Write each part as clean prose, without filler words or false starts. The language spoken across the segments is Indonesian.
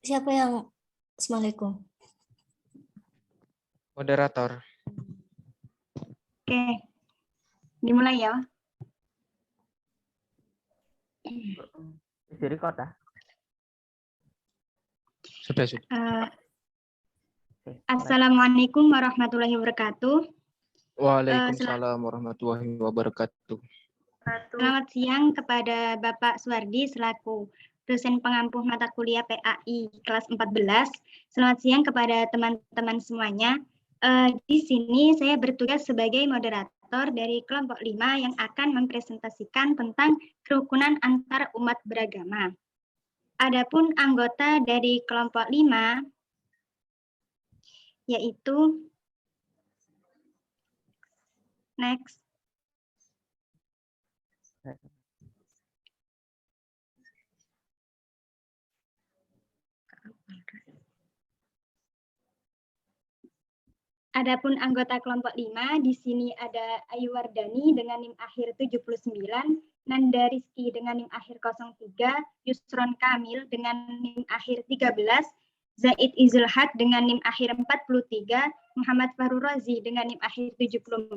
Siapa yang Assalamualaikum? Moderator. Oke, dimulai ya. Jadi kota. Sudah. Assalamualaikum warahmatullahi wabarakatuh. Waalaikumsalam warahmatullahi wabarakatuh. Selamat siang kepada Bapak Suwardi selaku dosen pengampu mata kuliah PAI kelas 14. Selamat siang kepada teman-teman semuanya. Di sini saya bertugas sebagai moderator dari kelompok 5 yang akan mempresentasikan tentang kerukunan antar umat beragama. Adapun anggota dari kelompok 5 yaitu next. Adapun anggota kelompok 5, di sini ada Ayu Wardani dengan NIM akhir 79, Nanda Rizky dengan NIM akhir 03, Yusron Kamil dengan NIM akhir 13, Zaid Izulhad dengan NIM akhir 43, Muhammad Fahru Razi dengan NIM akhir 74,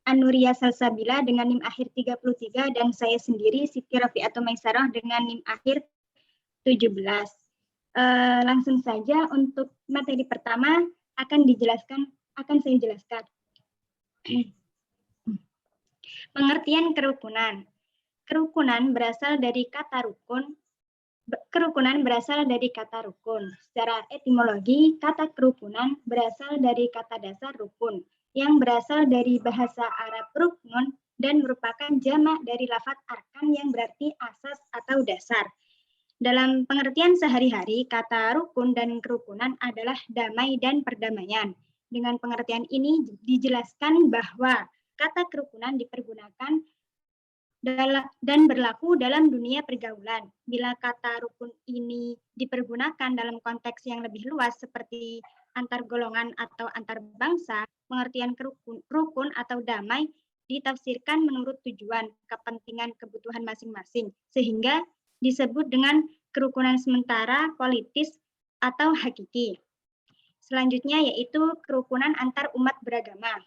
Anuria Salsabila dengan NIM akhir 33, dan saya sendiri Siti Rafiatul Maisarah dengan NIM akhir 17. Langsung saja untuk materi pertama akan saya jelaskan. Pengertian kerukunan. Kerukunan berasal dari kata rukun. Secara etimologi, kata kerukunan berasal dari kata dasar rukun, yang berasal dari bahasa Arab ruknun dan merupakan jamak dari lafaz arkan yang berarti asas atau dasar. Dalam pengertian sehari-hari, kata rukun dan kerukunan adalah damai dan perdamaian. Dengan pengertian ini dijelaskan bahwa kata kerukunan dipergunakan dan berlaku dalam dunia pergaulan. Bila kata rukun ini dipergunakan dalam konteks yang lebih luas seperti antar golongan atau antar bangsa, pengertian rukun atau damai ditafsirkan menurut tujuan, kepentingan, kebutuhan masing-masing, sehingga disebut dengan kerukunan sementara, politis, atau hakiki. Selanjutnya yaitu kerukunan antar umat beragama.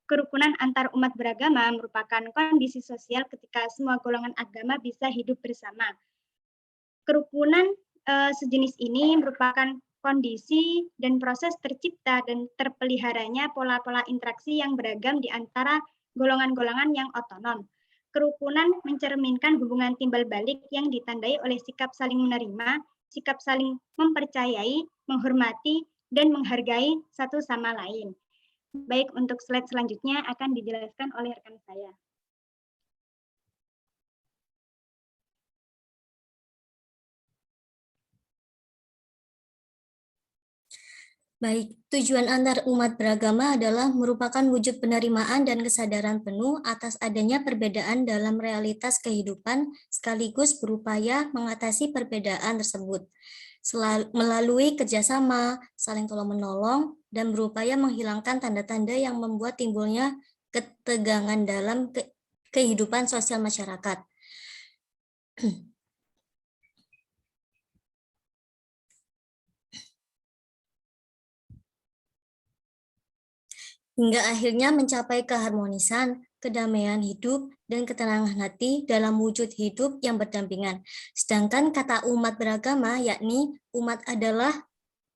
Kerukunan antar umat beragama merupakan kondisi sosial ketika semua golongan agama bisa hidup bersama. Kerukunan sejenis ini merupakan kondisi dan proses tercipta dan terpeliharanya pola-pola interaksi yang beragam di antara golongan-golongan yang otonom. Kerukunan mencerminkan hubungan timbal balik yang ditandai oleh sikap saling menerima, sikap saling mempercayai, menghormati, dan menghargai satu sama lain. Baik, untuk slide selanjutnya akan dijelaskan oleh rekan saya. Baik, tujuan antar umat beragama adalah merupakan wujud penerimaan dan kesadaran penuh atas adanya perbedaan dalam realitas kehidupan, sekaligus berupaya mengatasi perbedaan tersebut melalui kerjasama, saling tolong-menolong, dan berupaya menghilangkan tanda-tanda yang membuat timbulnya ketegangan dalam kehidupan sosial masyarakat. Hingga akhirnya mencapai keharmonisan, kedamaian hidup, dan ketenangan hati dalam wujud hidup yang berdampingan. Sedangkan kata umat beragama, yakni umat adalah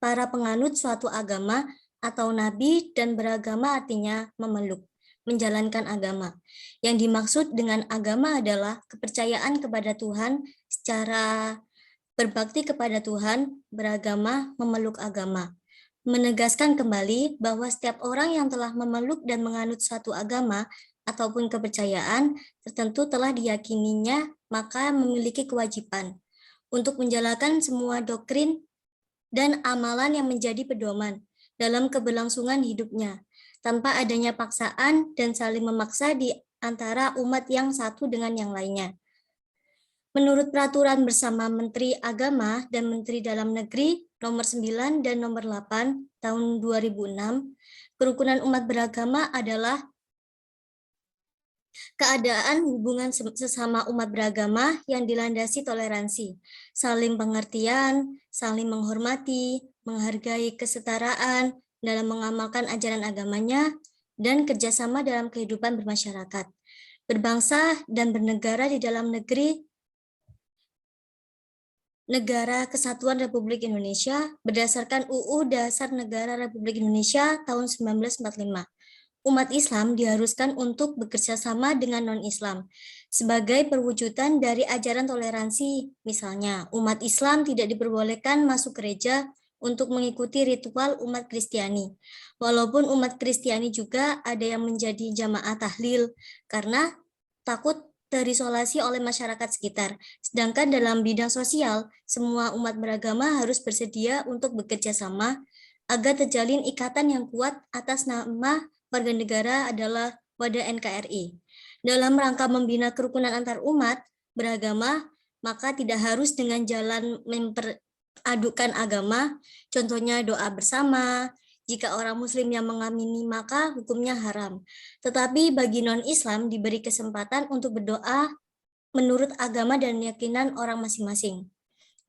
para penganut suatu agama atau nabi, dan beragama artinya memeluk, menjalankan agama. Yang dimaksud dengan agama adalah kepercayaan kepada Tuhan secara berbakti kepada Tuhan, beragama, memeluk agama. Menegaskan kembali bahwa setiap orang yang telah memeluk dan menganut suatu agama ataupun kepercayaan tertentu telah diyakininya, maka memiliki kewajiban untuk menjalankan semua doktrin dan amalan yang menjadi pedoman dalam keberlangsungan hidupnya, tanpa adanya paksaan dan saling memaksa di antara umat yang satu dengan yang lainnya. Menurut peraturan bersama Menteri Agama dan Menteri Dalam Negeri nomor 9 dan nomor 8 tahun 2006, kerukunan umat beragama adalah keadaan hubungan sesama umat beragama yang dilandasi toleransi, saling pengertian, saling menghormati, menghargai kesetaraan dalam mengamalkan ajaran agamanya, dan kerjasama dalam kehidupan bermasyarakat, berbangsa dan bernegara di dalam Negara Kesatuan Republik Indonesia berdasarkan UU Dasar Negara Republik Indonesia tahun 1945. Umat Islam diharuskan untuk bekerja sama dengan non-Islam sebagai perwujudan dari ajaran toleransi. Misalnya, umat Islam tidak diperbolehkan masuk gereja untuk mengikuti ritual umat Kristiani. Walaupun umat Kristiani juga ada yang menjadi jamaah tahlil karena takut terisolasi oleh masyarakat sekitar. Sedangkan dalam bidang sosial, semua umat beragama harus bersedia untuk bekerja sama agar terjalin ikatan yang kuat atas nama warga negara adalah wadah NKRI. Dalam rangka membina kerukunan antar umat beragama, maka tidak harus dengan jalan memperadukan agama, contohnya doa bersama. Jika orang muslim yang mengamini, maka hukumnya haram. Tetapi bagi non-Islam diberi kesempatan untuk berdoa menurut agama dan keyakinan orang masing-masing.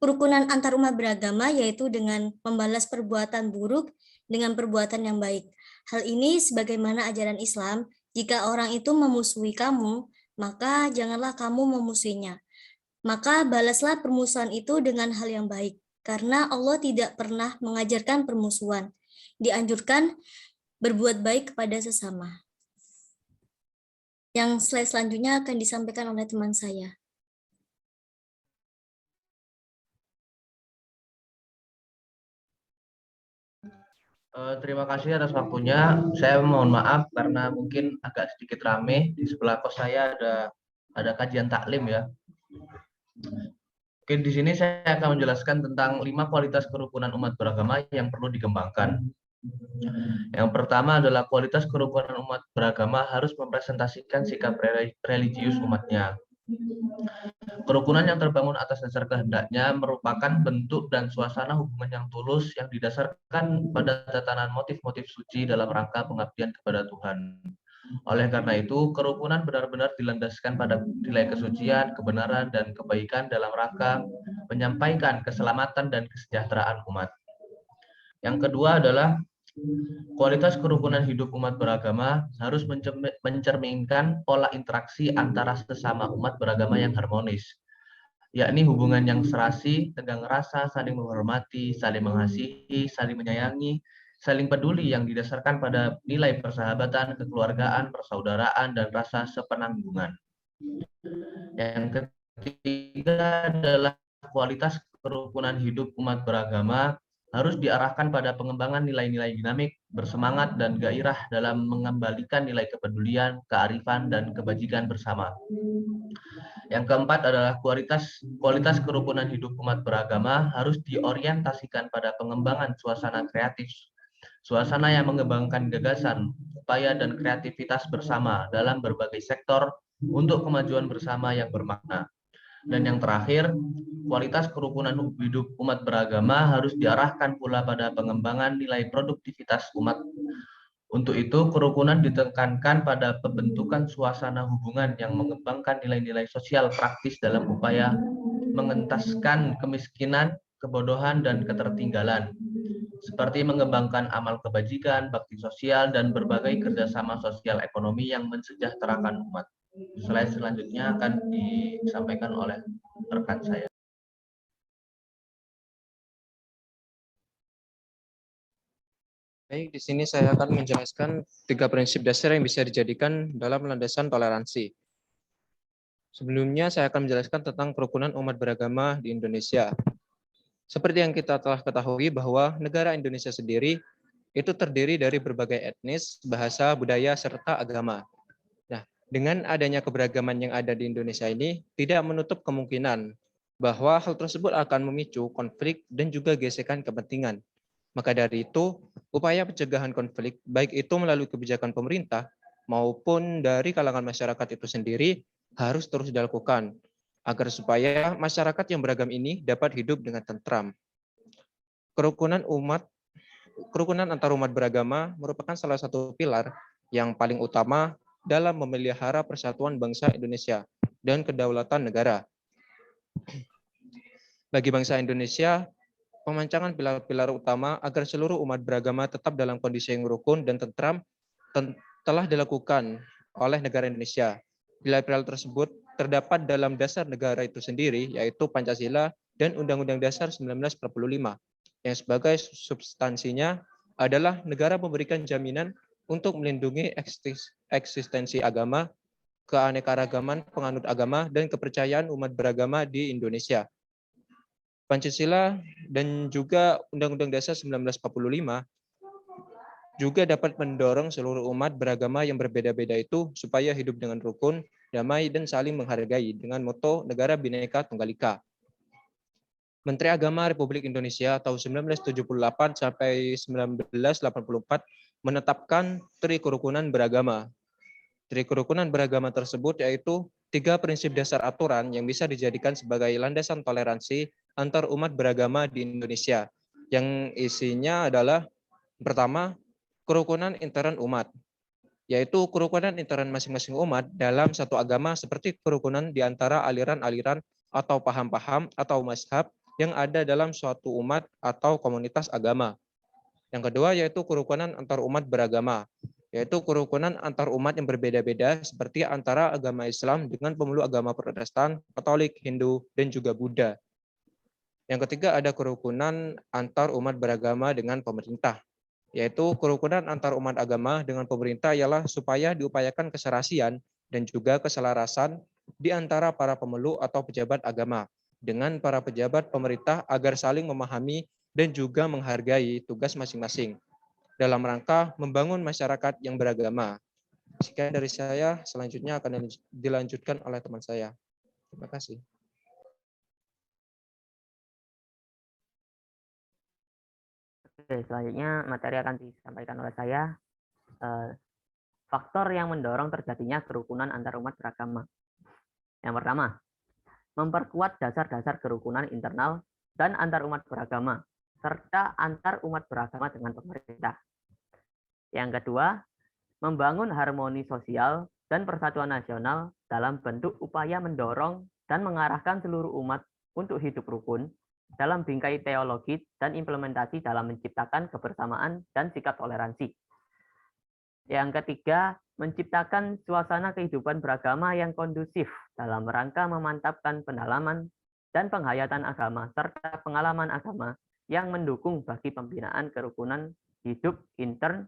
Kerukunan antar umat beragama yaitu dengan membalas perbuatan buruk dengan perbuatan yang baik. Hal ini sebagaimana ajaran Islam, jika orang itu memusuhi kamu, maka janganlah kamu memusuhinya. Maka balaslah permusuhan itu dengan hal yang baik, karena Allah tidak pernah mengajarkan permusuhan. Dianjurkan berbuat baik kepada sesama. Yang slide selanjutnya akan disampaikan oleh teman saya. Terima kasih atas waktunya. Saya mohon maaf karena mungkin agak sedikit rame. Di sebelah kos saya ada kajian taklim ya. Mungkin di sini saya akan menjelaskan tentang 5 kualitas kerukunan umat beragama yang perlu dikembangkan. Yang pertama adalah kualitas kerukunan umat beragama harus mempresentasikan sikap religius umatnya. Kerukunan yang terbangun atas dasar kehendaknya merupakan bentuk dan suasana hubungan yang tulus yang didasarkan pada tatanan motif-motif suci dalam rangka pengabdian kepada Tuhan. Oleh karena itu, kerukunan benar-benar dilandaskan pada nilai kesucian, kebenaran, dan kebaikan dalam rangka menyampaikan keselamatan dan kesejahteraan umat. Yang kedua adalah kualitas kerukunan hidup umat beragama harus mencerminkan pola interaksi antara sesama umat beragama yang harmonis, yakni hubungan yang serasi, tegang rasa, saling menghormati, saling mengasihi, saling menyayangi, saling peduli yang didasarkan pada nilai persahabatan, kekeluargaan, persaudaraan, dan rasa sepenanggungan. Yang ketiga adalah kualitas kerukunan hidup umat beragama harus diarahkan pada pengembangan nilai-nilai dinamik, bersemangat, dan gairah dalam mengembalikan nilai kepedulian, kearifan, dan kebajikan bersama. Yang keempat adalah kualitas kerukunan hidup umat beragama harus diorientasikan pada pengembangan suasana kreatif, suasana yang mengembangkan gagasan, upaya, dan kreativitas bersama dalam berbagai sektor untuk kemajuan bersama yang bermakna. Dan yang terakhir, kualitas kerukunan hidup umat beragama harus diarahkan pula pada pengembangan nilai produktivitas umat. Untuk itu, kerukunan ditekankan pada pembentukan suasana hubungan yang mengembangkan nilai-nilai sosial praktis dalam upaya mengentaskan kemiskinan, kebodohan, dan ketertinggalan, seperti mengembangkan amal kebajikan, bakti sosial, dan berbagai kerjasama sosial ekonomi yang mensejahterakan umat. Slide selanjutnya akan disampaikan oleh rekan saya. Baik, di sini saya akan menjelaskan 3 prinsip dasar yang bisa dijadikan dalam landasan toleransi. Sebelumnya saya akan menjelaskan tentang kerukunan umat beragama di Indonesia. Seperti yang kita telah ketahui bahwa negara Indonesia sendiri itu terdiri dari berbagai etnis, bahasa, budaya, serta agama. Dengan adanya keberagaman yang ada di Indonesia ini, tidak menutup kemungkinan bahwa hal tersebut akan memicu konflik dan juga gesekan kepentingan. Maka dari itu, upaya pencegahan konflik, baik itu melalui kebijakan pemerintah maupun dari kalangan masyarakat itu sendiri, harus terus dilakukan, agar supaya masyarakat yang beragam ini dapat hidup dengan tentram. Kerukunan antar umat beragama merupakan salah satu pilar yang paling utama dalam memelihara persatuan bangsa Indonesia dan kedaulatan negara. Bagi bangsa Indonesia, pemancangan pilar-pilar utama agar seluruh umat beragama tetap dalam kondisi yang rukun dan tentram telah dilakukan oleh negara Indonesia. Pilar-pilar tersebut terdapat dalam dasar negara itu sendiri, yaitu Pancasila dan Undang-Undang Dasar 1945, yang sebagai substansinya adalah negara memberikan jaminan untuk melindungi eksistensi agama, keanekaragaman penganut agama, dan kepercayaan umat beragama di Indonesia. Pancasila dan juga Undang-Undang Dasar 1945 juga dapat mendorong seluruh umat beragama yang berbeda-beda itu supaya hidup dengan rukun, damai, dan saling menghargai dengan moto Negara Bhinneka Tunggal Ika. Menteri Agama Republik Indonesia tahun 1978 sampai 1984 menetapkan Tri Kerukunan Beragama. Tri Kerukunan Beragama tersebut yaitu 3 prinsip dasar aturan yang bisa dijadikan sebagai landasan toleransi antar umat beragama di Indonesia, yang isinya adalah pertama, kerukunan intern umat, yaitu kerukunan intern masing-masing umat dalam satu agama seperti kerukunan di antara aliran-aliran atau paham-paham atau mazhab yang ada dalam suatu umat atau komunitas agama. Yang kedua yaitu kerukunan antar umat beragama, yaitu kerukunan antar umat yang berbeda-beda seperti antara agama Islam dengan pemeluk agama Protestan, Katolik, Hindu, dan juga Buddha. Yang ketiga ada kerukunan antar umat beragama dengan pemerintah, yaitu kerukunan antar umat agama dengan pemerintah ialah supaya diupayakan keserasian dan juga keselarasan di antara para pemeluk atau pejabat agama dengan para pejabat pemerintah agar saling memahami dan juga menghargai tugas masing-masing dalam rangka membangun masyarakat yang beragama. Sekian dari saya, selanjutnya akan dilanjutkan oleh teman saya. Terima kasih. Oke, selanjutnya materi akan disampaikan oleh saya. Faktor yang mendorong terjadinya kerukunan antar umat beragama. Yang pertama, memperkuat dasar-dasar kerukunan internal dan antar umat beragama, serta antar umat beragama dengan pemerintah. Yang kedua, membangun harmoni sosial dan persatuan nasional dalam bentuk upaya mendorong dan mengarahkan seluruh umat untuk hidup rukun dalam bingkai teologi dan implementasi dalam menciptakan kebersamaan dan sikap toleransi. Yang ketiga, menciptakan suasana kehidupan beragama yang kondusif dalam rangka memantapkan pendalaman dan penghayatan agama serta pengalaman agama yang mendukung bagi pembinaan kerukunan hidup intern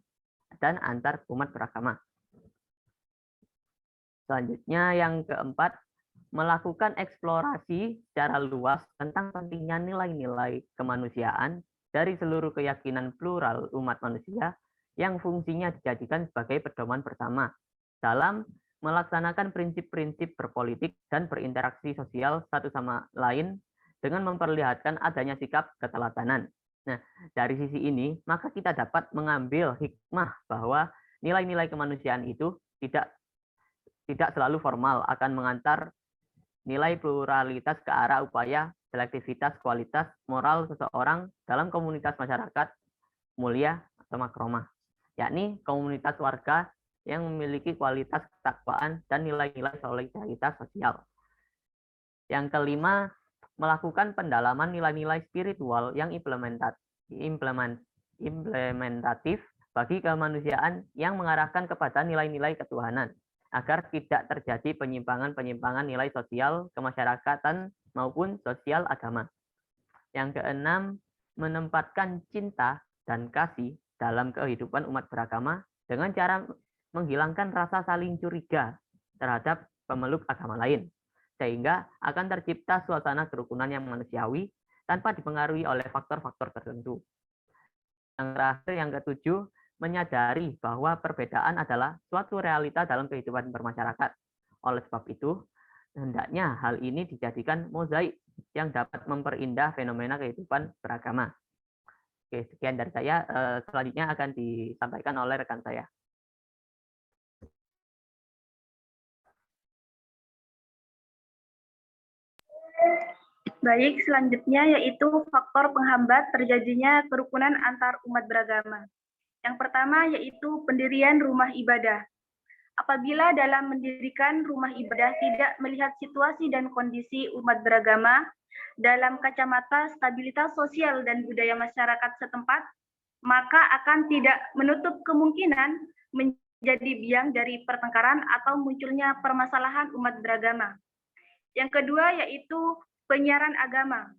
dan antar umat beragama. Selanjutnya yang keempat, melakukan eksplorasi secara luas tentang pentingnya nilai-nilai kemanusiaan dari seluruh keyakinan plural umat manusia yang fungsinya dijadikan sebagai pedoman bersama dalam melaksanakan prinsip-prinsip berpolitik dan berinteraksi sosial satu sama lain dengan memperlihatkan adanya sikap keteladanan. Nah, dari sisi ini, maka kita dapat mengambil hikmah bahwa nilai-nilai kemanusiaan itu tidak selalu formal, akan mengantar nilai pluralitas ke arah upaya selektivitas kualitas moral seseorang dalam komunitas masyarakat mulia atau makromah, yakni komunitas warga yang memiliki kualitas ketakwaan dan nilai-nilai solidaritas sosial. Yang kelima, melakukan pendalaman nilai-nilai spiritual yang implementatif bagi kemanusiaan yang mengarahkan kepada nilai-nilai ketuhanan, agar tidak terjadi penyimpangan-penyimpangan nilai sosial kemasyarakatan maupun sosial agama. Yang keenam, menempatkan cinta dan kasih dalam kehidupan umat beragama dengan cara menghilangkan rasa saling curiga terhadap pemeluk agama lain, sehingga akan tercipta suasana kerukunan yang manusiawi tanpa dipengaruhi oleh faktor-faktor tertentu. Yang terakhir, yang ketujuh, menyadari bahwa perbedaan adalah suatu realita dalam kehidupan bermasyarakat. Oleh sebab itu, hendaknya hal ini dijadikan mozaik yang dapat memperindah fenomena kehidupan beragama. Oke, sekian dari saya. Selanjutnya akan disampaikan oleh rekan saya. Baik, selanjutnya yaitu faktor penghambat terjadinya kerukunan antar umat beragama. Yang pertama yaitu pendirian rumah ibadah. Apabila dalam mendirikan rumah ibadah tidak melihat situasi dan kondisi umat beragama dalam kacamata stabilitas sosial dan budaya masyarakat setempat, maka akan tidak menutup kemungkinan menjadi biang dari pertengkaran atau munculnya permasalahan umat beragama. Yang kedua yaitu penyiaran agama.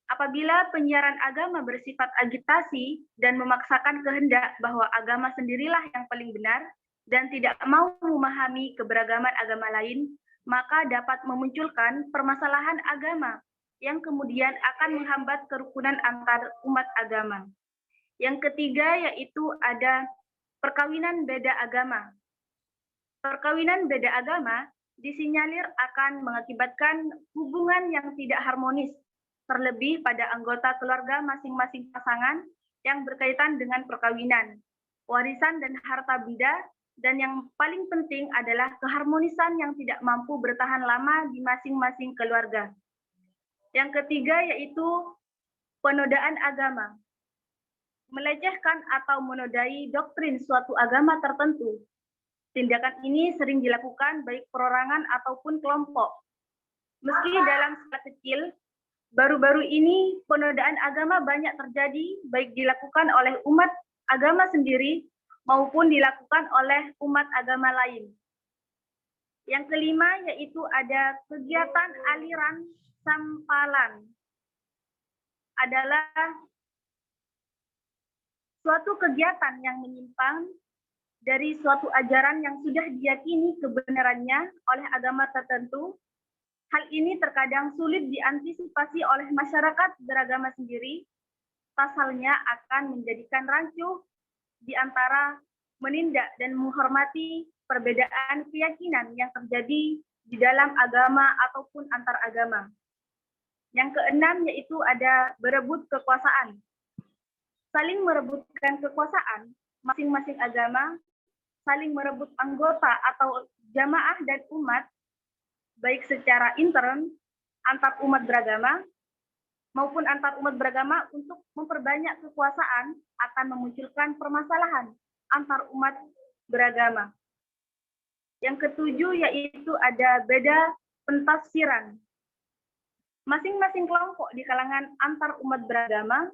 Apabila penyiaran agama bersifat agitasi dan memaksakan kehendak bahwa agama sendirilah yang paling benar dan tidak mau memahami keberagaman agama lain, maka dapat memunculkan permasalahan agama yang kemudian akan menghambat kerukunan antar umat agama. Yang ketiga yaitu ada perkawinan beda agama. Perkawinan beda agama disinyalir akan mengakibatkan hubungan yang tidak harmonis, terlebih pada anggota keluarga masing-masing pasangan yang berkaitan dengan perkawinan, warisan dan harta benda, dan yang paling penting adalah keharmonisan yang tidak mampu bertahan lama di masing-masing keluarga. Yang ketiga yaitu penodaan agama. Melecehkan atau menodai doktrin suatu agama tertentu. Tindakan ini sering dilakukan baik perorangan ataupun kelompok. Meski dalam skala kecil, baru-baru ini penodaan agama banyak terjadi baik dilakukan oleh umat agama sendiri maupun dilakukan oleh umat agama lain. Yang kelima yaitu ada kegiatan aliran sampalan. Adalah suatu kegiatan yang menyimpang dari suatu ajaran yang sudah diyakini kebenarannya oleh agama tertentu. Hal ini terkadang sulit diantisipasi oleh masyarakat beragama sendiri, pasalnya akan menjadikan rancu di antara menindak dan menghormati perbedaan keyakinan yang terjadi di dalam agama ataupun antar agama. Yang keenam yaitu ada berebut kekuasaan. Saling merebutkan kekuasaan, masing-masing agama saling merebut anggota atau jamaah dan umat, baik secara intern antar umat beragama maupun antar umat beragama untuk memperbanyak kekuasaan akan memunculkan permasalahan antar umat beragama. Yang ketujuh yaitu ada beda pentafsiran. Masing-masing kelompok di kalangan antar umat beragama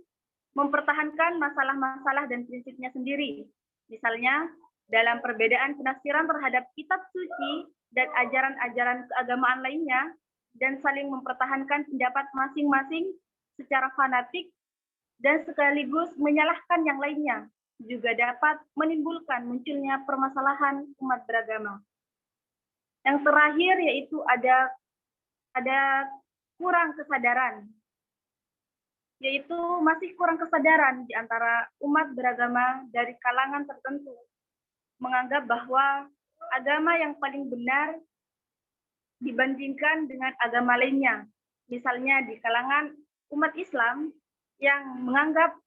mempertahankan masalah-masalah dan prinsipnya sendiri. Misalnya, dalam perbedaan penafsiran terhadap kitab suci dan ajaran-ajaran keagamaan lainnya, dan saling mempertahankan pendapat masing-masing secara fanatik dan sekaligus menyalahkan yang lainnya, juga dapat menimbulkan munculnya permasalahan umat beragama. Yang terakhir yaitu ada kurang kesadaran, yaitu masih kurang kesadaran di antara umat beragama dari kalangan tertentu, menganggap bahwa agama yang paling benar dibandingkan dengan agama lainnya. Misalnya di kalangan umat Islam yang menganggap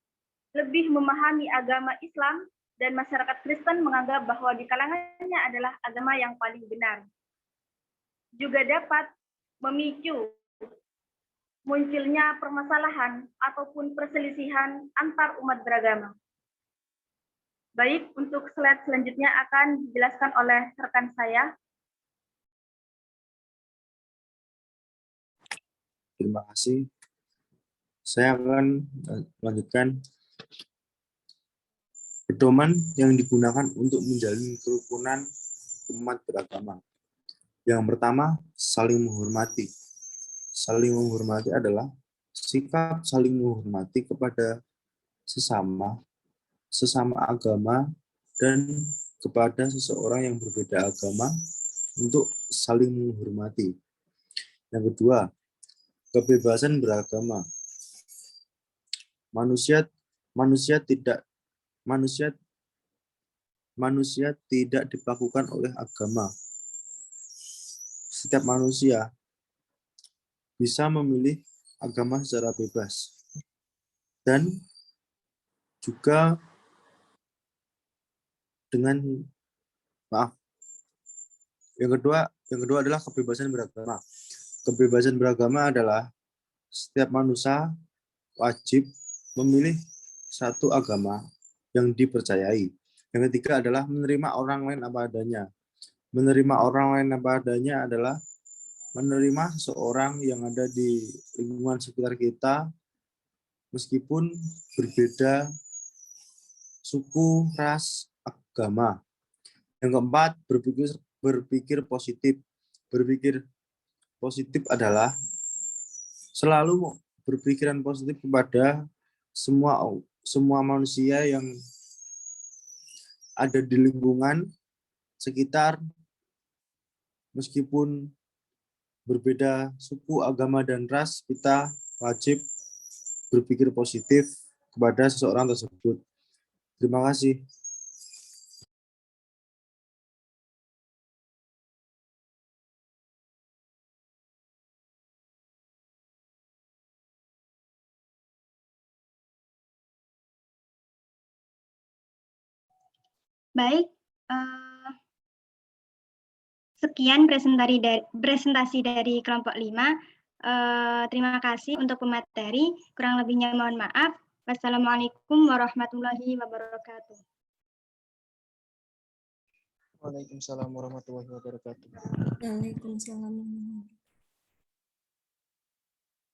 lebih memahami agama Islam dan masyarakat Kristen menganggap bahwa di kalangannya adalah agama yang paling benar. Juga dapat memicu munculnya permasalahan ataupun perselisihan antar umat beragama. Baik, untuk slide selanjutnya akan dijelaskan oleh rekan saya. Terima kasih. Saya akan melanjutkan pedoman yang digunakan untuk menjalin kerukunan umat beragama. Yang pertama, saling menghormati. Saling menghormati adalah sikap saling menghormati kepada sesama agama dan kepada seseorang yang berbeda agama untuk saling menghormati. Yang kedua, kebebasan beragama. Manusia tidak dipakukan oleh agama. Setiap manusia bisa memilih agama secara bebas. Dan juga yang kedua adalah kebebasan beragama. Kebebasan beragama adalah setiap manusia wajib memilih satu agama yang dipercayai. Yang ketiga adalah menerima orang lain apa adanya. Menerima orang lain apa adanya adalah menerima seseorang yang ada di lingkungan sekitar kita, meskipun berbeda suku, ras, agama. Yang keempat, berpikir positif. Berpikir positif adalah selalu berpikiran positif kepada semua manusia yang ada di lingkungan sekitar, meskipun berbeda suku, agama, dan ras, kita wajib berpikir positif kepada seseorang tersebut. Terima kasih. Baik, sekian presentasi dari kelompok 5. Terima kasih untuk pemateri. Kurang lebihnya mohon maaf. Wassalamualaikum warahmatullahi wabarakatuh. Waalaikumsalam warahmatullahi wabarakatuh. Waalaikumsalam.